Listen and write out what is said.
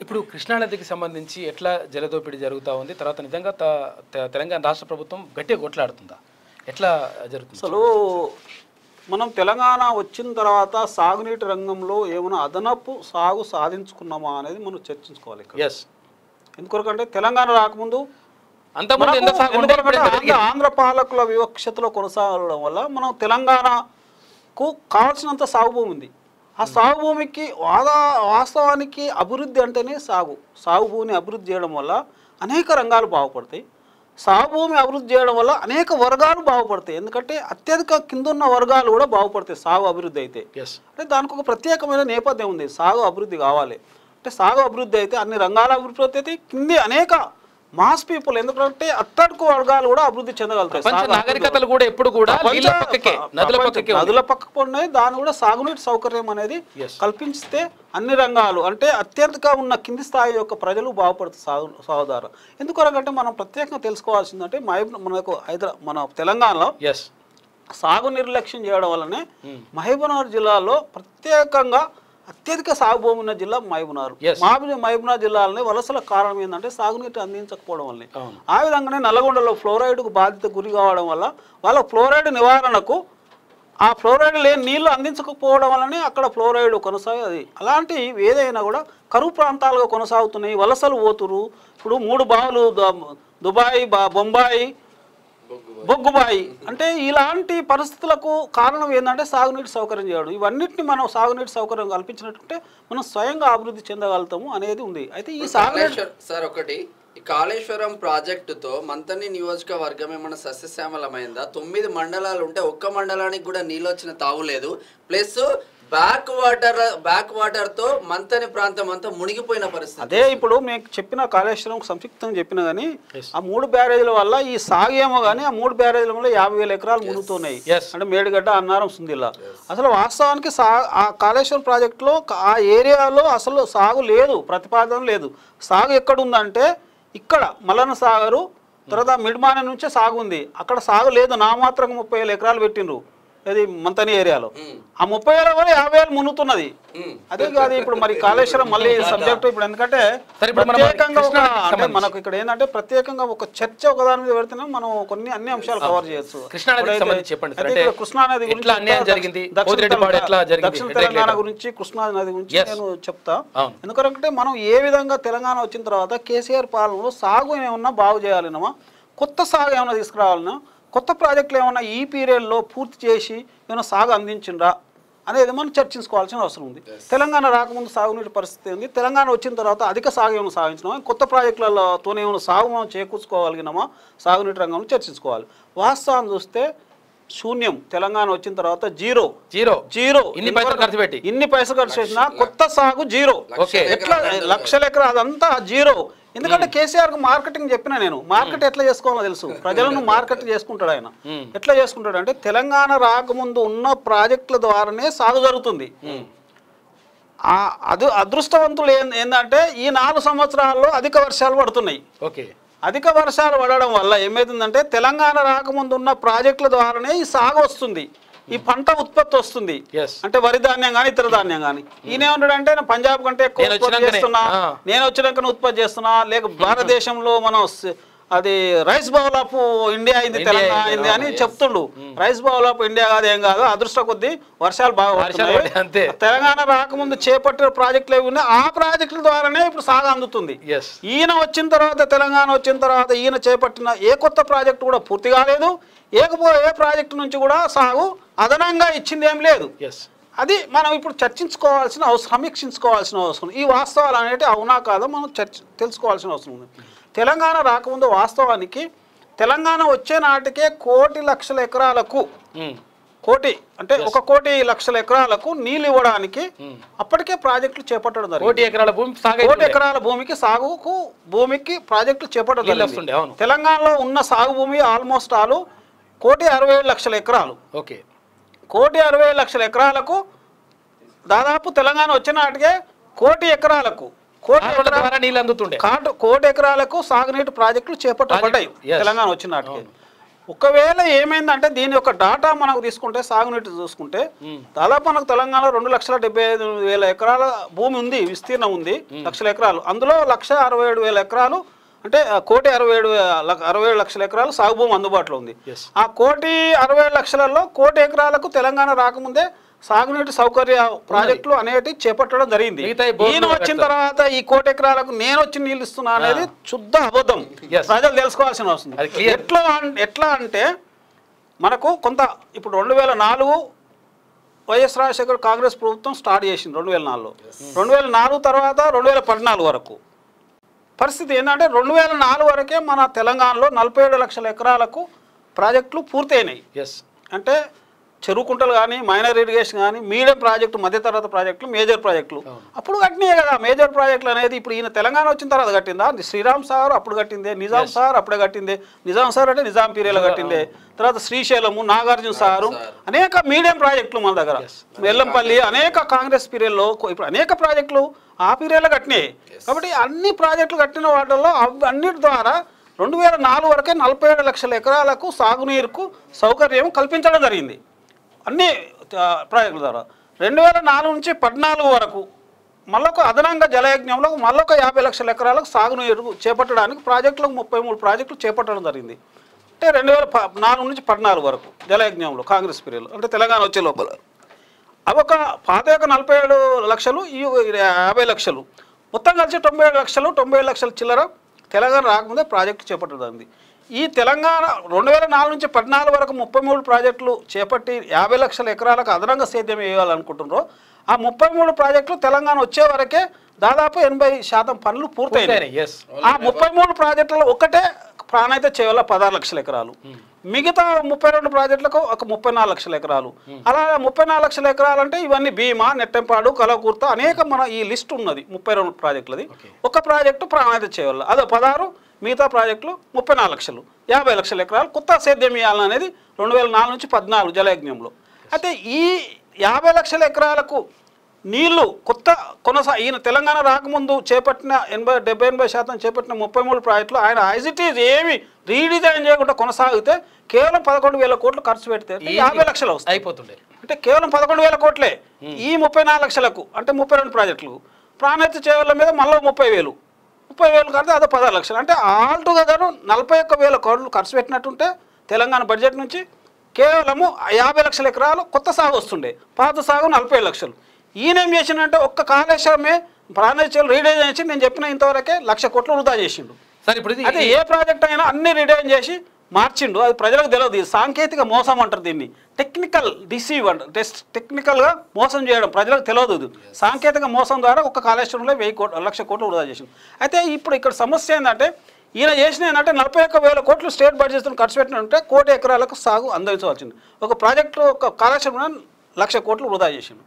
ఇప్పుడు కృష్ణానదికి సంబంధించి ఎట్లా జలదోపిడీ జరుగుతూ ఉంది, తర్వాత నిజంగా తెలంగాణ రాష్ట్ర ప్రభుత్వం గట్టిగా కొట్లాడుతుందా, ఎట్లా జరుగుతుంది? అసలు మనం తెలంగాణ వచ్చిన తర్వాత సాగునీటి రంగంలో ఏమైనా అదనపు సాగు సాధించుకున్నామా అనేది మనం చర్చించుకోవాలి. ఎస్, ఎందుకంటే తెలంగాణ రాకముందు ఆంధ్ర పాలకుల వివక్షతలో కొనసాగడం వల్ల మనం తెలంగాణకు కావాల్సినంత సాగు భూమి ఉంది. ఆ సాగు భూమికి వాస్తవానికి అభివృద్ధి అంటేనే సాగు భూమిని అభివృద్ధి చేయడం వల్ల అనేక రంగాలు బాగుపడతాయి. సాగు భూమి అభివృద్ధి చేయడం వల్ల అనేక వర్గాలు బాగుపడతాయి. ఎందుకంటే అత్యధిక కిందున్న వర్గాలు కూడా బాగుపడతాయి సాగు అభివృద్ధి అయితే. అంటే దానికి ఒక ప్రత్యేకమైన నేపథ్యం ఉంది. సాగు అభివృద్ధి కావాలి అంటే సాగు అభివృద్ధి అయితే అన్ని రంగాల అభివృద్ధి అయితే కింది అనేక మాస్ పీపుల్, ఎందుకంటే అట్టడుగు వర్గాలు కూడా అభివృద్ధి చెందగలుగుతాయి. నాగరికతలు కూడా ఎప్పుడు కూడా నదుల పక్కకు ఉన్నాయి. దాని కూడా సాగునీటి సౌకర్యం అనేది కల్పిస్తే అన్ని రంగాలు అంటే అత్యంతగా ఉన్న కింది స్థాయి యొక్క ప్రజలు బాగుపడుతారు సాగు ద్వారా. ఎందుకంటే మనం ప్రత్యేకంగా తెలుసుకోవాల్సిందంటే మన తెలంగాణలో సాగు నిర్లక్ష్యం చేయడం వల్లనే మహబూబ్నగర్ జిల్లాలో ప్రత్యేకంగా అత్యధిక సాగు భూమి ఉన్న జిల్లా మహబూబ్నగర్ జిల్లాలోనే వలసల కారణం ఏంటంటే సాగునీటి అందించకపోవడం వల్లే. ఆ విధంగానే నల్లగొండలో ఫ్లోరైడ్కు బాధ్యత గురి కావడం వల్ల వాళ్ళ ఫ్లోరైడ్ నివారణకు ఆ ఫ్లోరైడ్ లేని నీళ్లు అందించకపోవడం వల్లనే అక్కడ ఫ్లోరైడ్ కొనసాగేది. అలాంటి ఏదైనా కూడా కరువు ప్రాంతాలుగా కొనసాగుతున్నాయి, వలసలు పోతురు. ఇప్పుడు 3 బావులు దుబాయ్, బొంబాయి, బొగ్గుబాయి అంటే ఇలాంటి పరిస్థితులకు కారణం ఏంటంటే సాగునీటి సౌకర్యం చేయడం. ఇవన్నిటిని మనం సాగునీటి సౌకర్యం కల్పించినట్టుంటే మనం స్వయంగా అభివృద్ధి చెందగలుగుతాము అనేది ఉంది. అయితే ఈ సాగునీటి సార్ ఒకటి ఈ కాళేశ్వరం ప్రాజెక్టుతో మంతని నియోజకవర్గం ఏమన్నా సస్యశ్యామలమైందా? 9 మండలాలు ఉంటే ఒక్క మండలానికి కూడా నీళ్ళు వచ్చిన తావులేదు. ప్లస్ బ్యాక్ వాటర్ తో మంతని ప్రాంతం అంతా మునిగిపోయిన పరిస్థితి. అదే ఇప్పుడు మీకు చెప్పిన కాళేశ్వరం సంక్షిప్తంగా చెప్పిన కానీ ఆ 3 బ్యారేజీల వల్ల ఈ సాగు ఏమో కానీ ఆ 3 బ్యారేజీల వల్ల 50,000 ఎకరాలు మునుగుతున్నాయి. అంటే మేడిగడ్డ, అన్నారం, సుందిల్లా. అసలు వాస్తవానికి ఆ కాళేశ్వరం ప్రాజెక్టులో ఆ ఏరియాలో అసలు సాగు లేదు, ప్రతిపాదన లేదు. సాగు ఎక్కడుందంటే ఇక్కడ మల్లన్న సాగరు తర్వాత మిడ్మాన నుంచే సాగు ఉంది. అక్కడ సాగు లేదు. నామాత్రంగా 30,000 ఎకరాలు పెట్టిండ్రు అది మంతని ఏరియాలో. ఆ 30,000 వల్ల 50,000 మునుగుతున్నది. అదే కాదు ఇప్పుడు మరి కాళేశ్వరం మళ్ళీ సబ్జెక్ట్ ఇప్పుడు ఎందుకంటే ప్రత్యేకంగా అంటే మనకు ఇక్కడ ఏంటంటే ప్రత్యేకంగా ఒక చర్చ ఒకదాని మీద పెడితేనే మనం అన్ని అంశాలు కవర్ చేయొచ్చు. కృష్ణానది గురించి, దక్షిణ తెలంగాణ గురించి కృష్ణానది గురించి నేను చెప్తా. ఎందుకంటే మనం ఏ విధంగా తెలంగాణ వచ్చిన తర్వాత కేసీఆర్ పాలనలో సాగు ఏమన్నా బాగు చేయాలన్నా, కొత్త సాగు ఏమన్నా తీసుకురావాలన్నా, కొత్త ప్రాజెక్టులు ఏమన్నా ఈ పీరియడ్లో పూర్తి చేసి ఏమైనా సాగు అందించిండ్రా అనేది మనం చర్చించుకోవాల్సిన అవసరం ఉంది. తెలంగాణ రాకముందు సాగునీటి పరిస్థితి ఉంది, తెలంగాణ వచ్చిన తర్వాత అధిక సాగు ఏమైనా సాగించినామా, కొత్త ప్రాజెక్టులతోనే ఏమైనా సాగు మనం చేకూర్చుకోగలిగినామా, సాగునీటి రంగంలో చర్చించుకోవాలి. వాస్తవాన్ని చూస్తే శూన్యం. తెలంగాణ వచ్చిన తర్వాత జీరో. ఇన్ని పైసలు ఖర్చు పెట్టినా కొత్త సాగు జీరో. ఎట్లా లక్షల ఎకరా అదంతా జీరో. ఎందుకంటే కేసీఆర్ కు మార్కెటింగ్ చెప్పినా నేను, మార్కెట్ ఎట్లా చేసుకోవాలో తెలుసు, ప్రజలను మార్కెట్ చేసుకుంటాడు ఆయన. ఎట్లా చేసుకుంటాడు అంటే తెలంగాణ రాకముందు ఉన్న ప్రాజెక్టుల ద్వారానే సాగు జరుగుతుంది. అదృష్టవంతులు ఏంటంటే ఈ 4 సంవత్సరాల్లో అధిక వర్షాలు పడుతున్నాయి. అధిక వర్షాలు పడడం వల్ల ఏమైతుందంటే తెలంగాణ రాకముందు ఉన్న ప్రాజెక్టుల ద్వారానే ఈ సాగు వస్తుంది, ఈ పంట ఉత్పత్తి వస్తుంది. అంటే వరి ధాన్యం కానీ ఇతర ధాన్యం కానీ. ఈయనేమంటాడంటే పంజాబ్ కంటే ఎక్కువ ఉత్పత్తి చేస్తున్నా, నేను వచ్చినాక ఉత్పత్తి చేస్తున్నా, లేక భారతదేశంలో మనం అది రైస్ బౌల్ ఆఫ్ ఇండియా అయింది, తెలంగాణ అయింది అని చెప్తుండు. రైస్ బౌల్ ఆఫ్ ఇండియా కాదు, ఏం కాదు, అదృష్ట కొద్దీ వర్షాలు బాగా పడుతున్నాయి. తెలంగాణ రాకముందు చేపట్టిన ప్రాజెక్టులు ఏమి ఉన్నాయి, ఆ ప్రాజెక్టుల ద్వారానే ఇప్పుడు సాగు అందుతుంది. ఈయన వచ్చిన తర్వాత, తెలంగాణ వచ్చిన తర్వాత ఈయన చేపట్టిన ఏ కొత్త ప్రాజెక్టు కూడా పూర్తి కాలేదు. ఏ ప్రాజెక్టు నుంచి కూడా సాగు అదనంగా ఇచ్చింది ఏం లేదు. అది మనం ఇప్పుడు చర్చించుకోవాల్సిన అవసరం, సమీక్షించుకోవాల్సిన అవసరం. ఈ వాస్తవాలు అనేవి అవునా కాదో మనం తెలుసుకోవాల్సిన అవసరం ఉంది. తెలంగాణ రాకముందు వాస్తవానికి తెలంగాణ వచ్చే నాటికే 1,00,00,000 ఎకరాలకు, అంటే 1,00,00,000 ఎకరాలకు నీళ్ళు ఇవ్వడానికి అప్పటికే ప్రాజెక్టులు చేపట్టడం జరిగింది. 1,00,00,000 ఎకరాల భూమికి ప్రాజెక్టులు చేపట్టడం జరిగింది. తెలంగాణలో ఉన్న సాగు భూమి ఆల్మోస్ట్ 1,67,00,000 ఎకరాలు. 1,67,00,000 ఎకరాలకు దాదాపు తెలంగాణ వచ్చిన నాటికే 1,00,00,000 ఎకరాలకు 1,00,00,000 ఎకరాలకు సాగునీటి ప్రాజెక్టులు చేపట్టబడ్డాయి తెలంగాణ వచ్చిన నాటికి. ఒకవేళ ఏమైందంటే దీని యొక్క డాటా మనకు తీసుకుంటే సాగునీటి చూసుకుంటే దాదాపు మనకు తెలంగాణలో 2,75,000 ఎకరాల భూమి ఉంది, విస్తీర్ణం ఉంది, లక్షల ఎకరాలు. అందులో 1,67,000 ఎకరాలు అంటే 1,67,00,000 ఎకరాలు సాగు భూమి అందుబాటులో ఉంది. ఆ 1,67,00,000లో 1,00,000 ఎకరాలకు తెలంగాణ రాకముందే సాగునీటి సౌకర్య ప్రాజెక్టులు అనేవి చేపట్టడం జరిగింది. ఈయన వచ్చిన తర్వాత ఈ 1,00,000 ఎకరాలకు నేను వచ్చి నీళ్ళు ఇస్తున్నా అనేది శుద్ధ అబద్ధం. ప్రజలు తెలుసుకోవాల్సిన అవసరం. ఎట్లా అంటే మనకు కొంత ఇప్పుడు 2004 వైఎస్ రాజశేఖర్ కాంగ్రెస్ ప్రభుత్వం స్టార్ట్ చేసింది 2004లో. 2004 తర్వాత 2014 వరకు పరిస్థితి ఏంటంటే 2004 వరకే మన తెలంగాణలో 47 లక్షల ఎకరాలకు ప్రాజెక్టులు పూర్తయినాయి. అంటే చెరువు కుంటలు కానీ, మైనర్ ఇరిగేషన్ కానీ, మీడియం ప్రాజెక్టు, మధ్యతరగతి ప్రాజెక్టులు, మేజర్ ప్రాజెక్టులు అప్పుడు కట్టినాయి కదా. మేజర్ ప్రాజెక్టులు అనేది ఇప్పుడు ఈయన తెలంగాణ వచ్చిన తర్వాత కట్టిందా? శ్రీరామ్ సార్ అప్పుడు కట్టిందే, నిజాం సార్ అప్పుడే కట్టిందే. నిజాం సార్ అంటే నిజాం పీరియడ్లో కట్టిందే. తర్వాత శ్రీశైలము, నాగార్జున సారు, అనేక మీడియం ప్రాజెక్టులు మన దగ్గర, వెల్లంపల్లి, అనేక కాంగ్రెస్ పీరియడ్లో ఇప్పుడు అనేక ప్రాజెక్టులు ఆ పీరియడ్లో కట్టినాయి. కాబట్టి అన్ని ప్రాజెక్టులు కట్టిన వాటిల్లో అన్నిటి ద్వారా 2004 వరకే 47 లక్షల ఎకరాలకు సాగునీరుకు సౌకర్యం కల్పించడం జరిగింది అన్ని ప్రాజెక్టుల ద్వారా. 2004 నుంచి 2014 వరకు మళ్ళొక అదనంగా జలయజ్ఞంలో మళ్ళొక 50 లక్షల ఎకరాలకు సాగునీరు చేపట్టడానికి ప్రాజెక్టులకు 33 ప్రాజెక్టులు చేపట్టడం జరిగింది. అంటే 2004 నుంచి 2014 వరకు జలయజ్ఞంలో కాంగ్రెస్ పీరియడ్లో, అంటే తెలంగాణ వచ్చే లోపల అవి ఒక పాత 47 లక్షలు, ఈ 50 లక్షలు, మొత్తం కలిసి 97 లక్షలు, 97 లక్షల చిల్లర తెలంగాణ రాకముందే ప్రాజెక్టు చేపట్టడం జరిగింది. ఈ తెలంగాణ 2004 నుంచి 2014 వరకు 33 ప్రాజెక్టులు చేపట్టి 50 లక్షల ఎకరాలకు అదనంగా సేద్యం వేయాలనుకుంటున్నారో ఆ 33 ప్రాజెక్టులు తెలంగాణ వచ్చే వరకే దాదాపు 80% పనులు పూర్తయినాయి. ఆ 33 ప్రాజెక్టులలో ఒకటే ప్రాణైతే చేయాల 16 లక్షల ఎకరాలు, మిగతా 32 ప్రాజెక్టులకు ఒక 34 లక్షల ఎకరాలు. అలా 34 లక్షల ఎకరాలు అంటే ఇవన్నీ భీమా, నెట్టెంపాడు, కలకూర్త, అనేక మన ఈ లిస్ట్ ఉన్నది 32 ప్రాజెక్టులది. ఒక ప్రాజెక్టు ప్రాణైతే చేయాలి, అదో 16, మిగతా ప్రాజెక్టులు 34 లక్షలు, 50 లక్షల ఎకరాలు కొత్త సేద్యం వేయాలనేది 2004 నుంచి 2014 జలయజ్ఞంలో. అయితే ఈ 50 లక్షల ఎకరాలకు నీళ్లు కొత్త ఈయన తెలంగాణ రాకముందు చేపట్టిన 70-80% చేపట్టిన 33 ప్రాజెక్టులు ఆయన ఐజిటీస్ ఏమి రీడిజైన్ చేయకుండా కొనసాగితే కేవలం 11,000 కోట్లు ఖర్చు పెడితే 50 లక్షలు అయిపోతుండే. అంటే కేవలం 11,000 కోట్లే ఈ 34 లక్షలకు, అంటే 32 ప్రాజెక్టులు. ప్రాణహిత చేవల మీద మళ్ళీ 30,000 కడితే అదో 16 లక్షలు. అంటే ఆల్ టుగెదర్ 41,000 కోట్లు ఖర్చు పెట్టినట్టుంటే తెలంగాణ బడ్జెట్ నుంచి కేవలము 50 లక్షల ఎకరాలు కొత్త సాగు వస్తుండే, పాత సాగు 47 లక్షలు. ఈయన ఏం చేసిండంటే ఒక్క కాళేశ్వరమే ప్రాణహిత రీడిజైన్ చేసి నేను చెప్పిన ఇంతవరకే 1,00,000 కోట్లు వృధా చేసిండు. సరే, ఇప్పుడు అదే ఏ ప్రాజెక్ట్ అయినా అన్ని రీడిజైన్ చేసి మార్చిండు, అది ప్రజలకు తెలియదు. సాంకేతిక మోసం అంటారు దీన్ని, టెక్నికల్ డిసీవ్ అంటారు. టెక్నికల్గా మోసం చేయడం ప్రజలకు తెలియదు. సాంకేతిక మోసం ద్వారా ఒక్క కాళేశ్వరంలో 1,00,000 కోట్లు వృధా చేసిండు. అయితే ఇప్పుడు ఇక్కడ సమస్య ఏంటంటే ఈయన చేసిన ఏంటంటే 41,000 కోట్లు స్టేట్ బడ్జెట్ ఖర్చు పెట్టినంటే 1,00,000 ఎకరాలకు సాగు అందించవలసింది. ఒక ప్రాజెక్టు ఒక కాళేశ్వరం 1,00,000 కోట్లు వృధా చేసిండు.